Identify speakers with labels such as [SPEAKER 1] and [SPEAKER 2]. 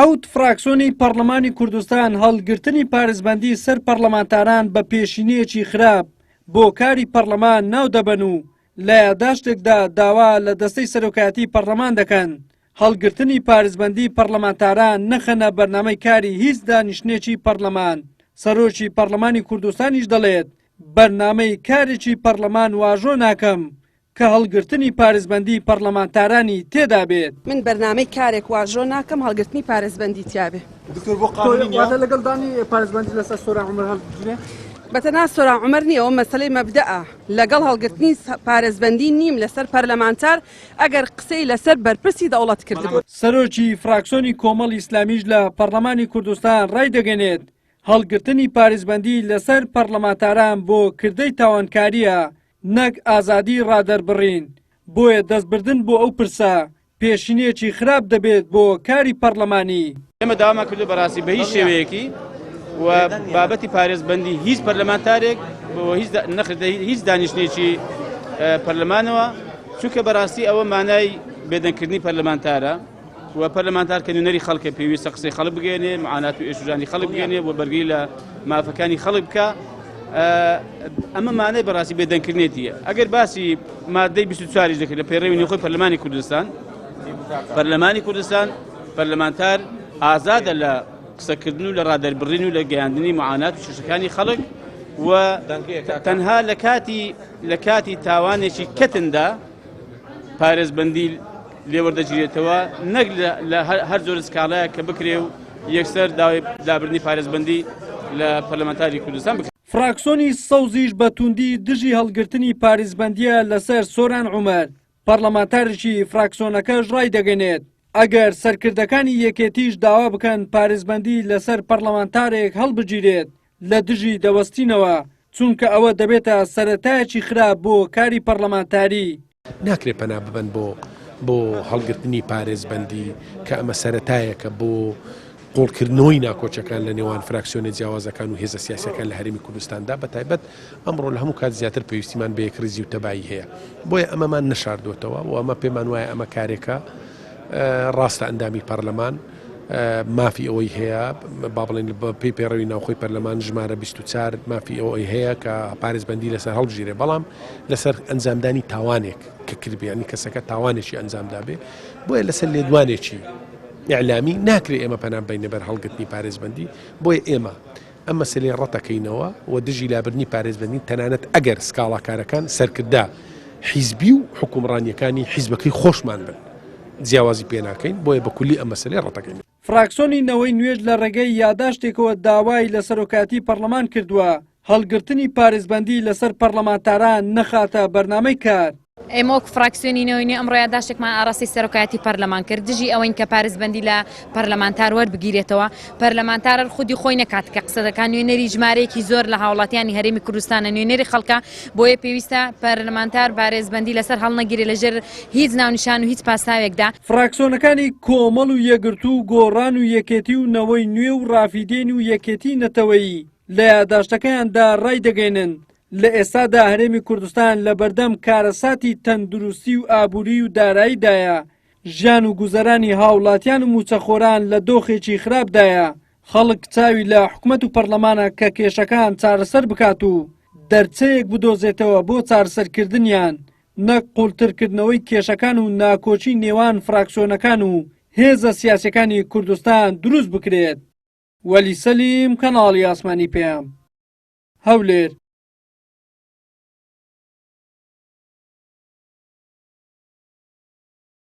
[SPEAKER 1] حوت فراکسیۆنی پەرلەمانی کوردستان هەڵگرتنی پارێزبەندی سەر پەرلەمانتاران بە پێشینەیەکی خراپ بۆ کاری پەرلەمان ناو دەبەن و لە یادداشتێکدا داوا لە دەستەی سەرۆکایەتی پەرلەمان دەکەن هەڵگرتنی پارێزبەندی پەرلەمانتاران نەخەنە بەرنامەی کاری هیچ دانیشتنێکی پەرلەمان. سەرۆکی پەرلەمانی کوردستانیش دەڵێت بەرنامەی کارێکی پەرلەمان واژۆ ناکەم کە هەڵگرتنی پارێزبەندی پەرلەمانتارانی تێدا بێت.
[SPEAKER 2] من بەرنامەی کارێک واژۆ ناکەم هەڵگرتنی پارێزبەندی تیابێ.
[SPEAKER 1] لەگەڵدانی پارێزبەندی لەسەر سۆران عومەر هەڵگرتنێ
[SPEAKER 2] بەتەنها سۆران عومەر نییە ئەوە مەسەلەی مەبدەئە لەگەڵ هەڵگرتنی پارێزبەندی نیم لەسەر پەرلەمانتار ئەگەر قسەی لەسەر بەرپرسی دەوڵەت کردبوو.
[SPEAKER 1] سەرۆکی فراکسیۆنی کۆمەڵ ئیسلامیش لە پەرلەمانی کوردستان ڕای دەگەنێت هەڵگرتنی پارێزبەندی لەسەر پەرلەمانتاران بۆ کردەی تاوانکاریە نەک ئازادی ڕادەربڕین. بۆیە دەستبردن بۆ ئەو پرسە پێشینەیەکی خراپ دەبێت بۆ کاری پەرلەمانی.
[SPEAKER 3] ئێمە داوامان کردو بەڕاستی بە هیچ شێوەیەکی و بابەتی پارێزبەندی هیچ پەرلەمانتارێک هیچ دانیشتێکی پەرلەمانەوە چونکە بەڕاستی ئەوە مانای بێدەنگکردنی پەرلەمانتارە و پەرلەمانتار کە نوێنەری خەڵکە پێویستە قسەی خەڵک بگەێنێ معانات و ئێشوژانی خەڵک بگەێنێ و بەرگری لە مافەکانی خەڵک بکە. ئەمە مانای بەڕاستی بێدەنگکردنێتیە. ئەگەر باسی مادەی 24 دەکرێت لە پەیڕەوی نێوخۆی پەرلەمانی کوردستان پەرلەمانتار ئازادە لە قسەکردن و لە ڕادەربڕین و لە گەیاندنی معانات و شوشەکانی خەڵک و تەنها لە کاتی تاوانێکی کەتندا پارێزبەندی لێوەردەگیرێتەوە نەک لە هەر زۆر سکاڵایە کە بکرێ و یەکسەر داوای دابردنی پارێزبەندی لە پەرلەمانتاری کوردستان بکرێت.
[SPEAKER 1] فراکسیۆنی سەوزیش بە توندی دژی هەڵگرتنی پارێزبەندیە لەسەر سۆران عومەر. پەرلەمانتارێکی فراکسیۆنەکەش ڕای دەگەنێت ئەگەر سەرکردەکانی یەکێتیش داوا بکەن پارێزبەندی لەسەر پەرلەمانتارێک هەڵبگیرێت لە دژی دەوەستینەوە چونکە ئەوە دەبێتە سەرەتایەکی خراپ بۆ کاری پەرلەمانتاری.
[SPEAKER 4] ناکرێت پەنا ببەن بۆ هەڵگرتنی پارێزبەندی کە ئەمە سەرەتایەکە بۆ قوڵکردنەوەی ناکۆچەکان لە نێوان فراکسیۆنە جیاوازەکان و هێزە سیاسیەکان لە هەرێمی کوردستاندا بەتایبەت ئەمڕۆ لە هەموو کات زیاتر پێویستیمان بە یەکڕزی و تەبایی هەیە. بۆیە ئەمەمان نەشاردوێتەوە و ئەمە پێمان وایە ئەمە کارێکە ڕاستە ئەندامی پەرلەمان مافی ئەوەی هەیە با بڵێن پێی پێڕەوی ناوخۆی پەرلەمان ژمارە 24 مافی ئەوەی هەیە کە پارێزبەندی لەسەر هەڵبژێرێ بەڵام لەسەر ئەنجامدانی تاوانێک کە کردبیانی کەسەکە تاوانێکی ئەنجامدا بێ بۆیە لەسەر لێدوانێکی ئیعلامی ناکرێت ئێمە پەنا بینە بەر هەڵگرتنی پارێزبەندی. بۆیە ئێمە ئەم مەسەلەی ڕەتەکەینەوە و دژی لابردنی پارێزبەندی تەنانەت ئەگەر سکاڵاکارەکان سەرکردا حیزبی و حکومڕانیەکانی حیزبەکەی خۆشمان بن جیاوازی پێ ناکەین. بۆیە بە کولی ئەم مەسەلەی ڕەتەکەین.
[SPEAKER 1] فراکسیۆنی نەوەی نوێژ لە ڕێگەی یادداشتێکەوە داوای لە سەرۆکاتی پەرلەمان کردووە هەڵگرتنی پارێزبەندی لەسەر پەرلەمانتاران نەخاتە بەرنامەی کار.
[SPEAKER 5] ئێمە وەک فراکسیۆنی نەوەی ئەمڕۆ یادداشتێکمان ئاڕاستی سەرۆکایەتی پەرلەمان کرد دژی ئەوەین کە پارێزبەندی لە پەرلەمانتار وەربگیرێتەوە. پەرلەمانتار خودی خۆی نەکات کە قسە دەکات نوێنەری ژمارەیەکی زۆر لە هاوڵاتیانی هەرێمی کوردستانە نوێنەری خەڵکە بۆیە پێویستە پەرلەمانتار پارێزبەندی لەسەر هەڵنەگیرێ لەژێر هیچ ناونیشان و هیچ پاساوێکدا.
[SPEAKER 1] فراکسیۆنەکانی کۆمەڵ و یەکگرتو و گۆڕان و یەکێتی و نەوەی نوێ و ڕافیدێنی و یەکێتی نەتەوەیی لە یادداشتەکەیاندا ڕای دەگەێنن لە ئێستادا هەرێمی کوردستان لە بەردەم کارەساتی تەندروستی و ئابووری و داراییدایە ژیان و گوزەرانی هاوڵاتیان و موچەخۆران لە دۆخێکی خراپدایە. خەڵک چاوی لە حکوومەت و پەرلەمانە کە کێشەکان چارەسەر بکات و دەرچەیەک بدۆزێتەوە بۆ چارەسەرکردنیان نەک قوڵترکردنەوەی کێشەکان و ناکۆچی نێوان فراکسیۆنەکان و هێزە سیاسیەکانی کوردستان دروست بکرێت. وەلی سەلیم کەناڵی ئاسمانی پێیام هەولێر.